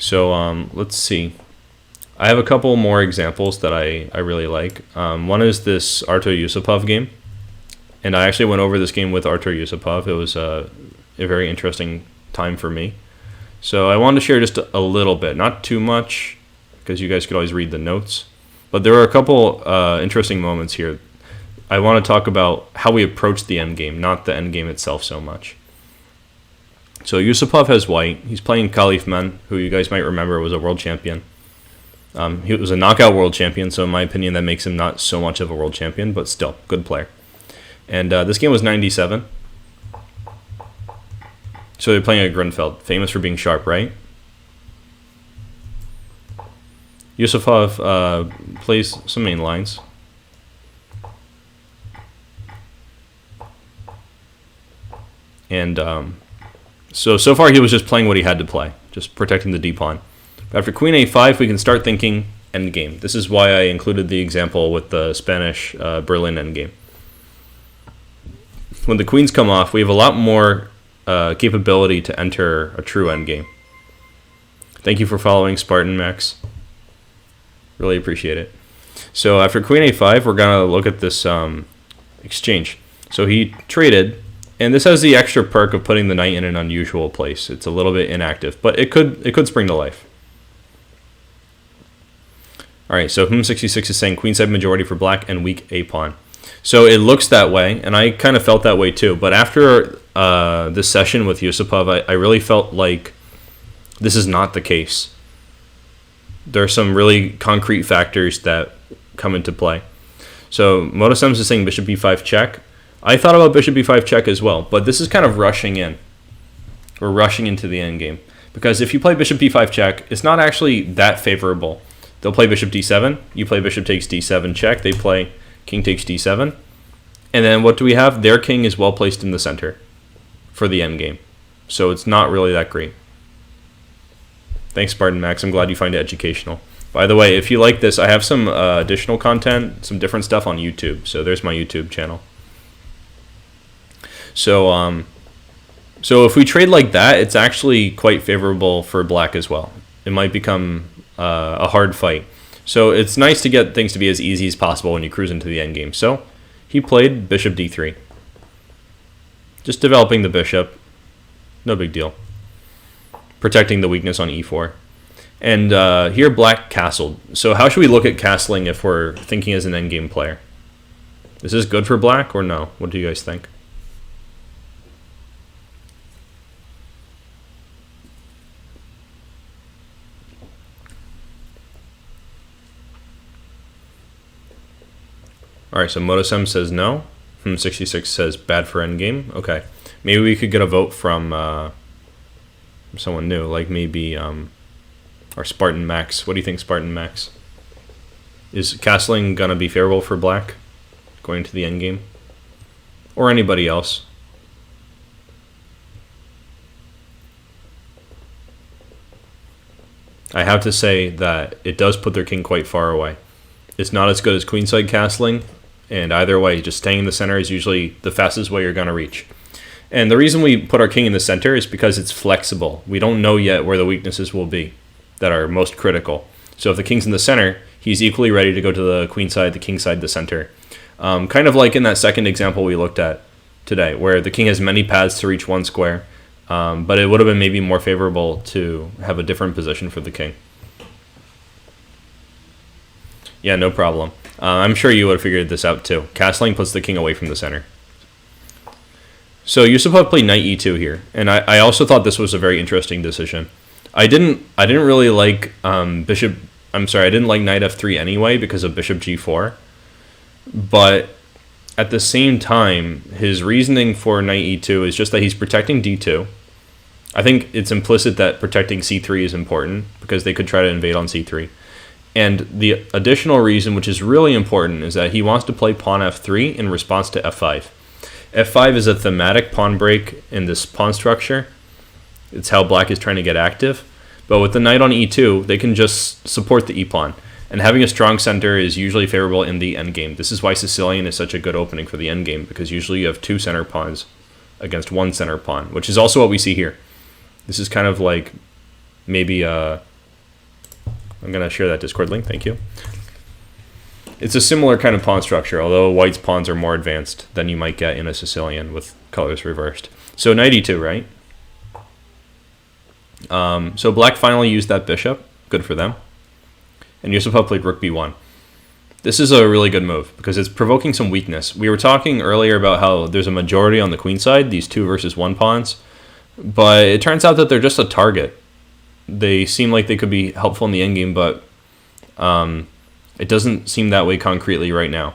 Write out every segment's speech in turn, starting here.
So let's see. I have a couple more examples that I really like. One is this Artur Yusupov game. And I actually went over this game with Artur Yusupov. It was a very interesting time for me. So I wanted to share just a little bit, not too much, because you guys could always read the notes. But there were a couple interesting moments here. I want to talk about how we approach the endgame, not the endgame itself so much. So Yusupov has white. He's playing Khalifman, who you guys might remember was a world champion. He was a knockout world champion, so in my opinion that makes him not so much of a world champion, but still, good player. And this game was 97. So they're playing a Grunfeld, famous for being sharp, right? Yusupov plays some main lines. And so far he was just playing what he had to play, just protecting the d-pawn. After queen a5, we can start thinking endgame. This is why I included the example with the Spanish Berlin endgame. When the queens come off, we have a lot more capability to enter a true endgame. Thank you for following, Spartan Max. Really appreciate it. So after queen a5, we're going to look at this exchange. So he traded, and this has the extra perk of putting the knight in an unusual place. It's a little bit inactive, but it could spring to life. All right, so Hum66 is saying queenside majority for black and weak a-pawn. So it looks that way, and I kind of felt that way too. But after this session with Yusupov, I really felt like this is not the case. There are some really concrete factors that come into play. So Motosems is saying bishop b5 check. I thought about bishop b5 check as well, but this is kind of rushing in. We're rushing into the endgame. Because if you play bishop b5 check, it's not actually that favorable. They'll play bishop d7. You play bishop takes d7 check. They play king takes d7. And then what do we have? Their king is well placed in the center for the endgame. So it's not really that great. Thanks, Spartan Max. I'm glad you find it educational. By the way, if you like this, I have some additional content, some different stuff on YouTube. So there's my YouTube channel. So if we trade like that, it's actually quite favorable for black as well. It might become a hard fight. So it's nice to get things to be as easy as possible when you cruise into the endgame. So he played bishop d3. Just developing the bishop. No big deal. Protecting the weakness on e4. And here black castled. So how should we look at castling if we're thinking as an endgame player? Is this good for black or no? What do you guys think? Alright, so Motosem says no. 66 says bad for endgame. Okay. Maybe we could get a vote from someone new, like maybe our Spartan Max. What do you think, Spartan Max? Is castling gonna be favorable for black going to the endgame? Or anybody else? I have to say that it does put their king quite far away. It's not as good as queenside castling, and either way, just staying in the center is usually the fastest way you're gonna reach. And the reason we put our king in the center is because it's flexible. We don't know yet where the weaknesses will be that are most critical. So if the king's in the center, he's equally ready to go to the queen side, the king side, the center. Kind of like in that second example we looked at today, where the king has many paths to reach one square, but it would have been maybe more favorable to have a different position for the king. Yeah, no problem. I'm sure you would have figured this out too. Castling puts the king away from the center. So Yusupov played knight e2 here, and I also thought this was a very interesting decision. I didn't really like I didn't like knight f3 anyway because of bishop g4. But at the same time, his reasoning for knight e2 is just that he's protecting d2. I think it's implicit that protecting c3 is important because they could try to invade on c3. And the additional reason, which is really important, is that he wants to play pawn f3 in response to f5. f5 is a thematic pawn break in this pawn structure. It's how black is trying to get active. But with the knight on e2, they can just support the e-pawn. And having a strong center is usually favorable in the endgame. This is why Sicilian is such a good opening for the endgame, because usually you have two center pawns against one center pawn, which is also what we see here. This is kind of like maybe I'm going to share that Discord link. Thank you. It's a similar kind of pawn structure, although white's pawns are more advanced than you might get in a Sicilian with colors reversed. So knight e2, right? So black finally used that bishop. Good for them. And Yusupov played rook b1. This is a really good move because it's provoking some weakness. We were talking earlier about how there's a majority on the queen side, these 2 versus 1 pawns. But it turns out that they're just a target. They seem like they could be helpful in the endgame, but it doesn't seem that way concretely right now.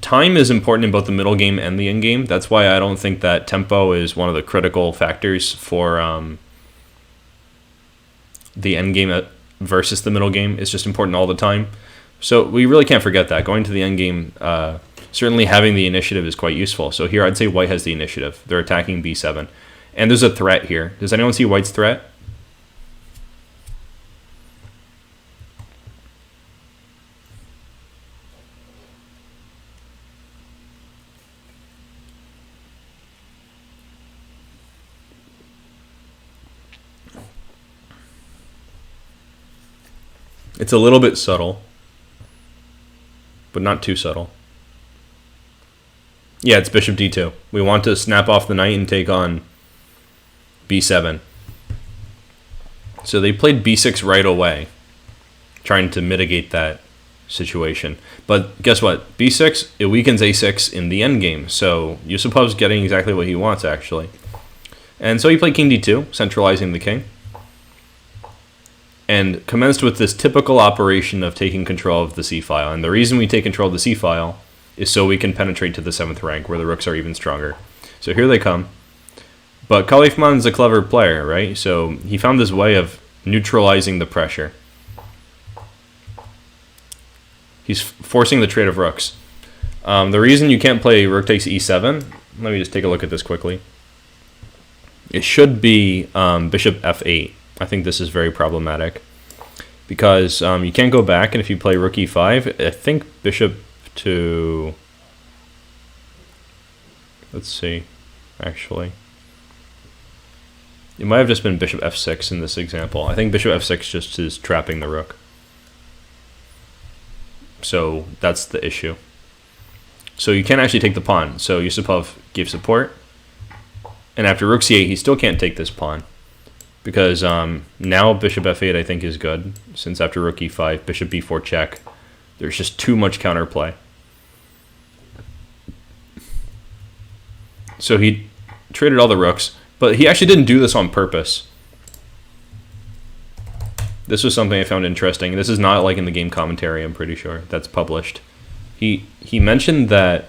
Time is important in both the middle game and the end game. That's why I don't think that tempo is one of the critical factors for the end game versus the middle game. It's just important all the time. So we really can't forget that. Going to the end game, certainly having the initiative is quite useful. So here I'd say white has the initiative. They're attacking b7. And there's a threat here. Does anyone see white's threat? It's a little bit subtle, but not too subtle. Yeah, it's bishop d2. We want to snap off the knight and take on b7. So they played b6 right away, trying to mitigate that situation. But guess what? b6, it weakens a6 in the endgame. So Yusupov's getting exactly what he wants, actually. And so he played king d2, centralizing the king, and commenced with this typical operation of taking control of the c-file. And the reason we take control of the c-file is so we can penetrate to the 7th rank, where the rooks are even stronger. So here they come. But Khalifman's a clever player, right? So he found this way of neutralizing the pressure. He's forcing the trade of rooks. The reason you can't play rook takes e7, let me just take a look at this quickly. It should be bishop f8. I think this is very problematic because you can't go back, and if you play rook e5, I think bishop to, let's see, actually, it might have just been bishop f6 in this example. I think bishop f6 just is trapping the rook. So that's the issue. So you can't actually take the pawn. So Yusupov gave support, and after rook c8, he still can't take this pawn. Because now bishop f8 I think is good, since after rook e5, bishop b4 check, there's just too much counterplay. So he traded all the rooks, but he actually didn't do this on purpose. This was something I found interesting. This is not like in the game commentary, I'm pretty sure, that's published. He mentioned that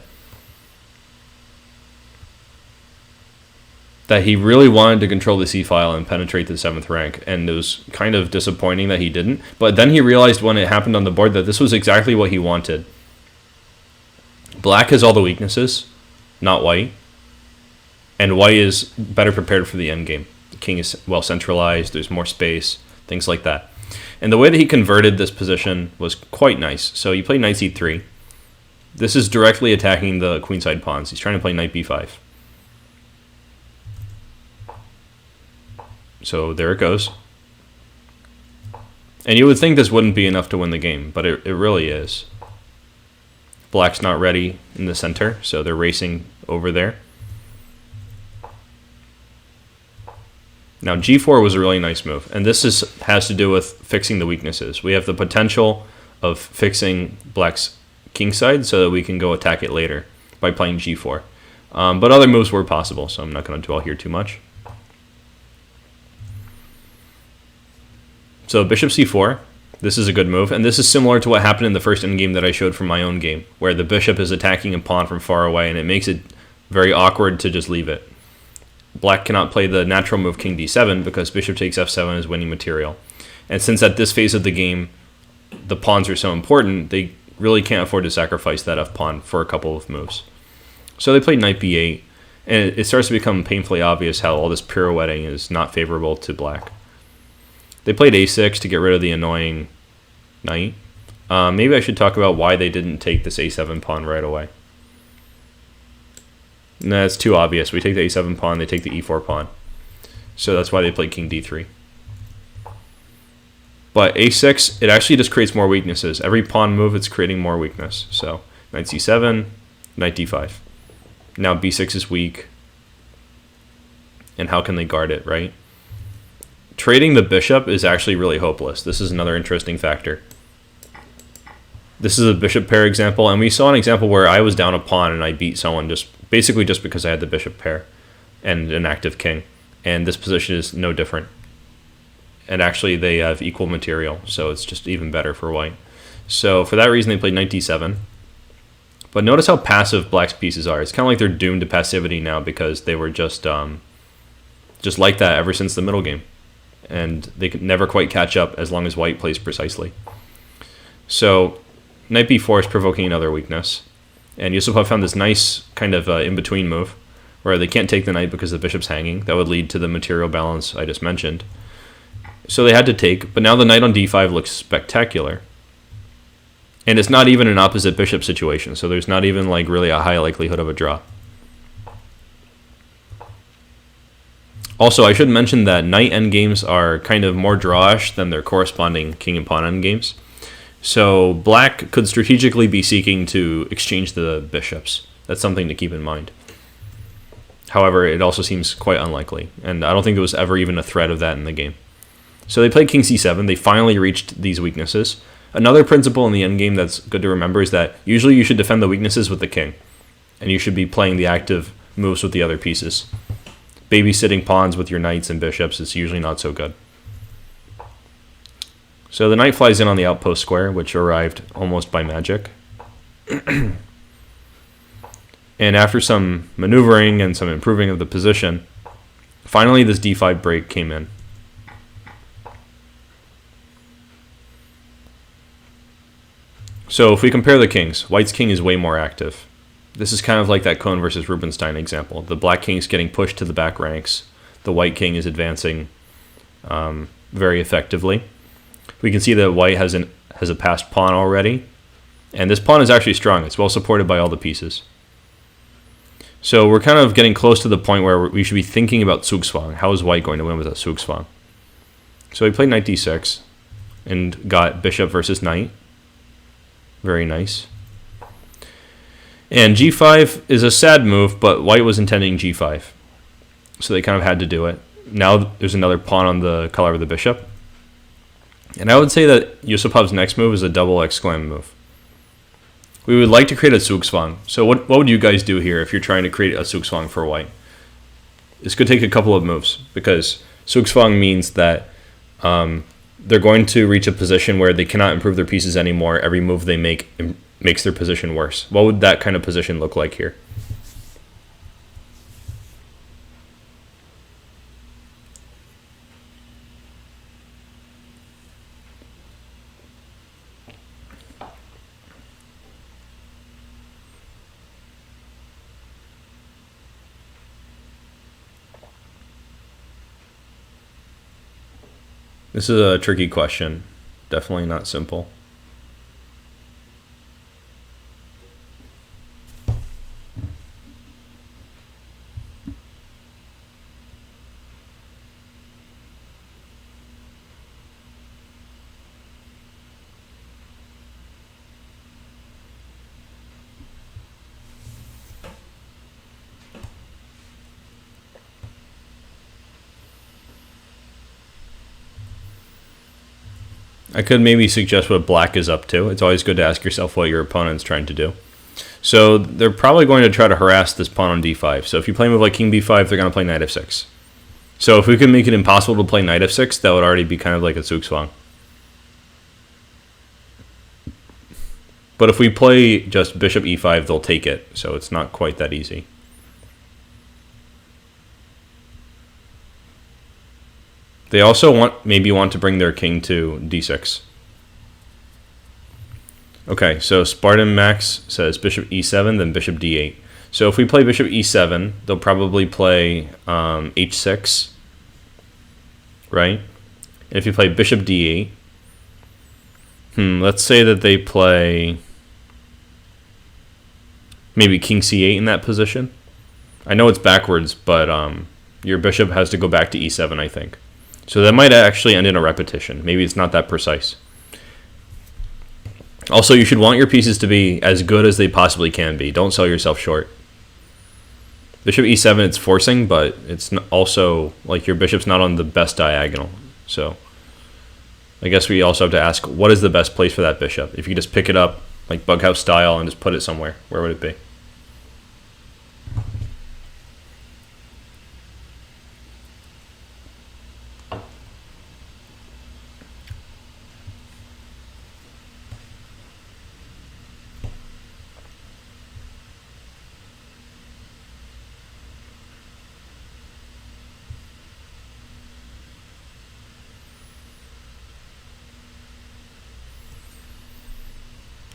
he really wanted to control the c-file and penetrate the 7th rank, and it was kind of disappointing that he didn't. But then he realized when it happened on the board that this was exactly what he wanted. Black has all the weaknesses, not white, and white is better prepared for the endgame. The king is well centralized, there's more space, things like that. And the way that he converted this position was quite nice. So he played knight c3. This is directly attacking the queenside pawns. He's trying to play knight b5. So there it goes. And you would think this wouldn't be enough to win the game, but it really is. Black's not ready in the center, so they're racing over there. Now g4 was a really nice move, and this has to do with fixing the weaknesses. We have the potential of fixing Black's kingside so that we can go attack it later by playing g4. But other moves were possible, so I'm not going to dwell here too much. So bishop c4, this is a good move, and this is similar to what happened in the first endgame that I showed from my own game, where the bishop is attacking a pawn from far away, and it makes it very awkward to just leave it. Black cannot play the natural move king d7 because bishop takes f7 is winning material. And since at this phase of the game, the pawns are so important, they really can't afford to sacrifice that f-pawn for a couple of moves. So they played knight b8, and it starts to become painfully obvious how all this pirouetting is not favorable to Black. They played a6 to get rid of the annoying knight. Maybe I should talk about why they didn't take this a7 pawn right away. No, it's too obvious. We take the a7 pawn, they take the e4 pawn. So that's why they played king d3. But a6, it actually just creates more weaknesses. Every pawn move, it's creating more weakness. So knight c7, knight d5. Now b6 is weak. And how can they guard it, right? Trading the bishop is actually really hopeless. This is another interesting factor. This is a bishop pair example, and we saw an example where I was down a pawn and I beat someone basically just because I had the bishop pair and an active king. And this position is no different. And actually they have equal material, so it's just even better for white. So for that reason they played knight d7. But notice how passive black's pieces are. It's kind of like they're doomed to passivity now because they were just like that ever since the middle game. And they could never quite catch up as long as white plays precisely. So knight b4 is provoking another weakness. And Yusupov found this nice kind of in-between move where they can't take the knight because the bishop's hanging. That would lead to the material balance I just mentioned. So they had to take, but now the knight on d5 looks spectacular. And it's not even an opposite bishop situation, so there's not even like really a high likelihood of a draw. Also, I should mention that knight endgames are kind of more drawish than their corresponding king and pawn endgames. So black could strategically be seeking to exchange the bishops. That's something to keep in mind. However, it also seems quite unlikely, and I don't think there was ever even a threat of that in the game. So they played king c7. They finally reached these weaknesses. Another principle in the endgame that's good to remember is that usually you should defend the weaknesses with the king, and you should be playing the active moves with the other pieces. Babysitting pawns with your knights and bishops is usually not so good. So the knight flies in on the outpost square, which arrived almost by magic. And after some maneuvering and some improving of the position, finally this d5 break came in. So if we compare the kings, white's king is way more active. This is kind of like that Cohn versus Rubinstein example. The black king's getting pushed to the back ranks. The white king is advancing very effectively. We can see that white has a passed pawn already. And this pawn is actually strong. It's well supported by all the pieces. So we're kind of getting close to the point where we should be thinking about zugzwang. How is white going to win with a zugzwang? So he played knight d6 and got bishop versus knight. Very nice. And g5 is a sad move, but white was intending g5. So they kind of had to do it. Now there's another pawn on the color of the bishop. And I would say that Yusupov's next move is a double exclam move. We would like to create a zugzwang. So what would you guys do here if you're trying to create a zugzwang for white? This could take a couple of moves, because zugzwang means that they're going to reach a position where they cannot improve their pieces anymore. Every move they make makes their position worse. What would that kind of position look like here? This is a tricky question. Definitely not simple. I could maybe suggest what black is up to. It's always good to ask yourself what your opponent's trying to do. So they're probably going to try to harass this pawn on d5. So if you play a move like king b5, they're going to play knight f6. So if we can make it impossible to play knight f6, that would already be kind of like a zugzwang. But if we play just bishop e5, they'll take it. So it's not quite that easy. They also maybe want to bring their king to d6. Okay, so Spartan Max says bishop e7, then bishop d8. So if we play bishop e7, they'll probably play h6, right? And if you play bishop d8, let's say that they play maybe king c8 in that position. I know it's backwards, but your bishop has to go back to e7, I think. So that might actually end in a repetition. Maybe it's not that precise. Also, you should want your pieces to be as good as they possibly can be. Don't sell yourself short. Bishop e7, it's forcing, but it's also, like, your bishop's not on the best diagonal. So I guess we also have to ask, what is the best place for that bishop? If you just pick it up, like Bughouse style, and just put it somewhere, where would it be?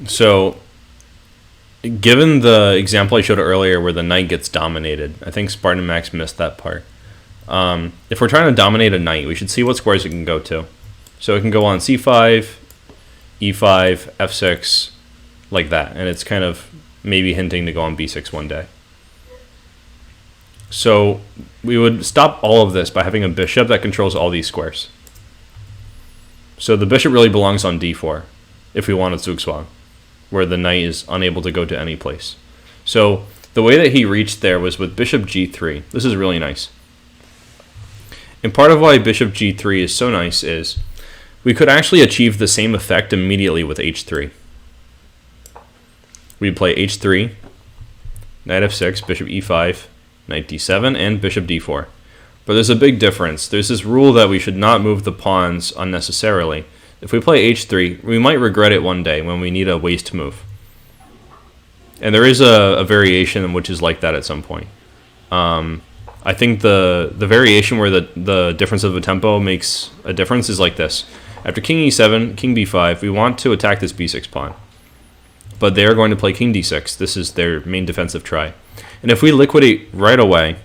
So, given the example I showed earlier where the knight gets dominated, I think Spartan Max missed that part. If we're trying to dominate a knight, we should see what squares it can go to. So it can go on c5, e5, f6, like that. And it's kind of maybe hinting to go on b6 one day. So we would stop all of this by having a bishop that controls all these squares. So the bishop really belongs on d4 if we wanted zugzwang, where the knight is unable to go to any place. So the way that he reached there was with bishop g3. This is really nice. And part of why bishop g3 is so nice is we could actually achieve the same effect immediately with h3. We'd play h3, knight f6, bishop e5, knight d7, and bishop d4. But there's a big difference. There's this rule that we should not move the pawns unnecessarily. If we play h3, we might regret it one day when we need a waste move. And there is a variation which is like that at some point. I think the variation where the difference of the tempo makes a difference is like this. After king e7, king b5, we want to attack this b6 pawn. But they are going to play king d6. This is their main defensive try. And if we liquidate right away,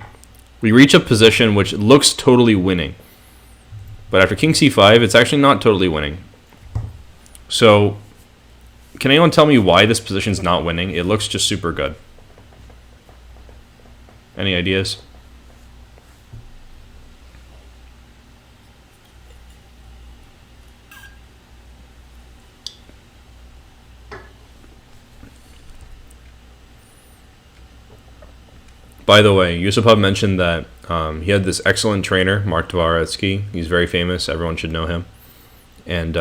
we reach a position which looks totally winning. But after king c5, it's actually not totally winning. So, can anyone tell me why this position is not winning? It looks just super good. Any ideas? By the way, Yusupov mentioned that he had this excellent trainer, Mark Dvoretsky. He's very famous. Everyone should know him. And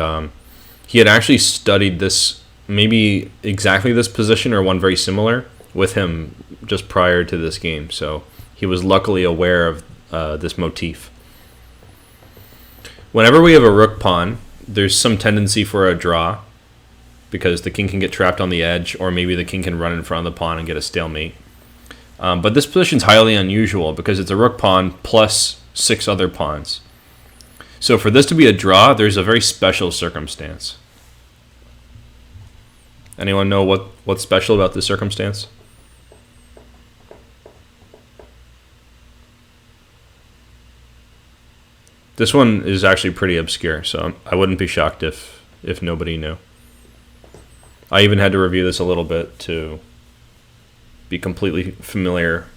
he had actually studied this, maybe exactly this position or one very similar, with him just prior to this game. So he was luckily aware of this motif. Whenever we have a rook pawn, there's some tendency for a draw, because the king can get trapped on the edge, or maybe the king can run in front of the pawn and get a stalemate. But this position is highly unusual because it's a rook pawn plus 6 other pawns. So for this to be a draw, there's a very special circumstance. Anyone know what's special about this circumstance? This one is actually pretty obscure, so I wouldn't be shocked if nobody knew. I even had to review this a little bit to be completely familiar.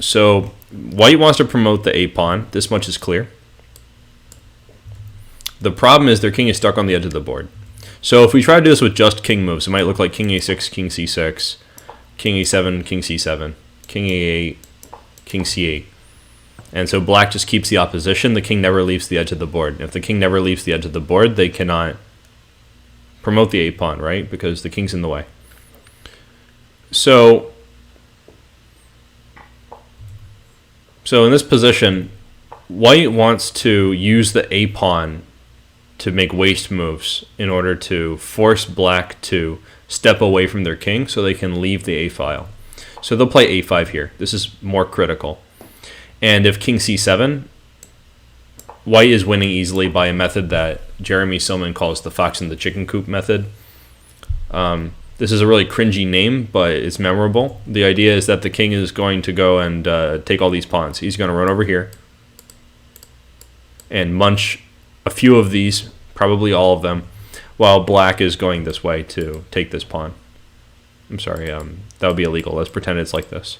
So white wants to promote the a pawn. This much is clear. The problem is their king is stuck on the edge of the board. So if we try to do this with just king moves, it might look like king a6, king c6, king a7, king c7, king a8, king c8. And so black just keeps the opposition. The king never leaves the edge of the board. If the king never leaves the edge of the board, they cannot promote the a pawn, right? Because the king's in the way. So in this position, white wants to use the a pawn to make waste moves in order to force black to step away from their king so they can leave the a file. So they'll play a5 here. This is more critical. And if king c7, white is winning easily by a method that Jeremy Silman calls the fox and the chicken coop method. This is a really cringy name, but it's memorable. The idea is that the king is going to go and take all these pawns. He's going to run over here and munch a few of these, probably all of them, while black is going this way to take this pawn. I'm sorry, that would be illegal. Let's pretend it's like this.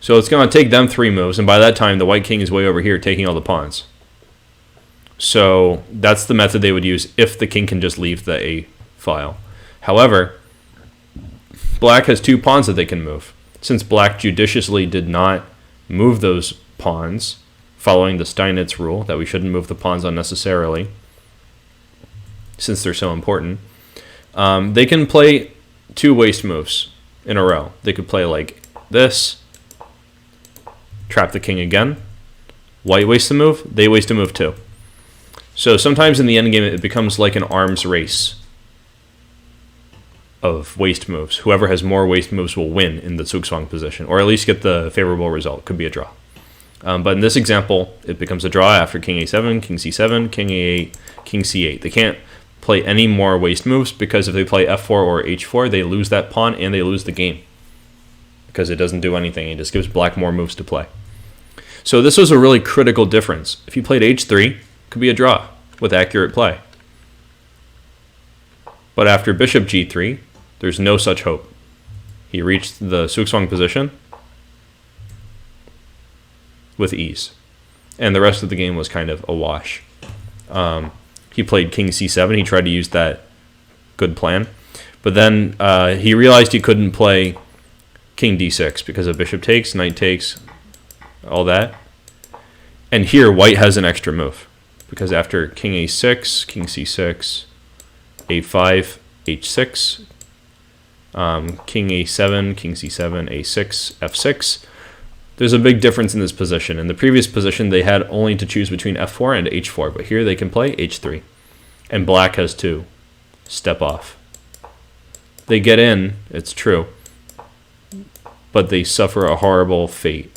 So it's going to take them 3 moves, and by that time, the white king is way over here taking all the pawns. So that's the method they would use if the king can just leave the A file. However, black has 2 pawns that they can move. Since black judiciously did not move those pawns, following the Steinitz rule that we shouldn't move the pawns unnecessarily, since they're so important, they can play 2 waste moves in a row. They could play like this, trap the king again, white wastes a move, they waste a move too. So sometimes in the endgame it becomes like an arms race of waste moves. Whoever has more waste moves will win in the zugzwang position, or at least get the favorable result. Could be a draw. But in this example, it becomes a draw after king a7, king c7, king a8, king c8. They can't play any more waste moves because if they play f4 or h4, they lose that pawn and they lose the game because it doesn't do anything. It just gives black more moves to play. So this was a really critical difference. If you played h3, it could be a draw with accurate play. But after bishop g3, there's no such hope. He reached the zugzwang position with ease. And the rest of the game was kind of a wash. He played king c7. He tried to use that good plan. But then he realized he couldn't play king d6 because of bishop takes, knight takes, all that. And here, white has an extra move. Because after king a6, king c6, a5, h6, king a7, king c7, a6, f6, there's a big difference in this position. In the previous position, they had only to choose between f4 and h4, but here they can play h3. And black has to step off. They get in, it's true, but they suffer a horrible fate.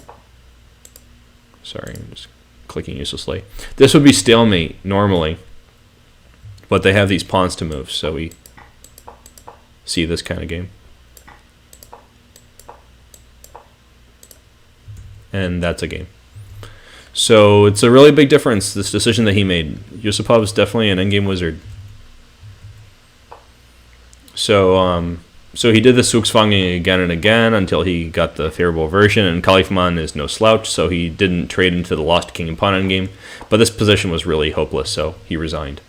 Sorry, I'm just clicking uselessly. This would be stalemate normally, but they have these pawns to move, so we see this kind of game. And that's a game. So it's a really big difference, this decision that he made. Yusupov is definitely an endgame wizard. So he did the zugzwanging again and again until he got the favorable version, and Khalifman is no slouch, so he didn't trade into the lost king and pawn endgame. But this position was really hopeless, so he resigned.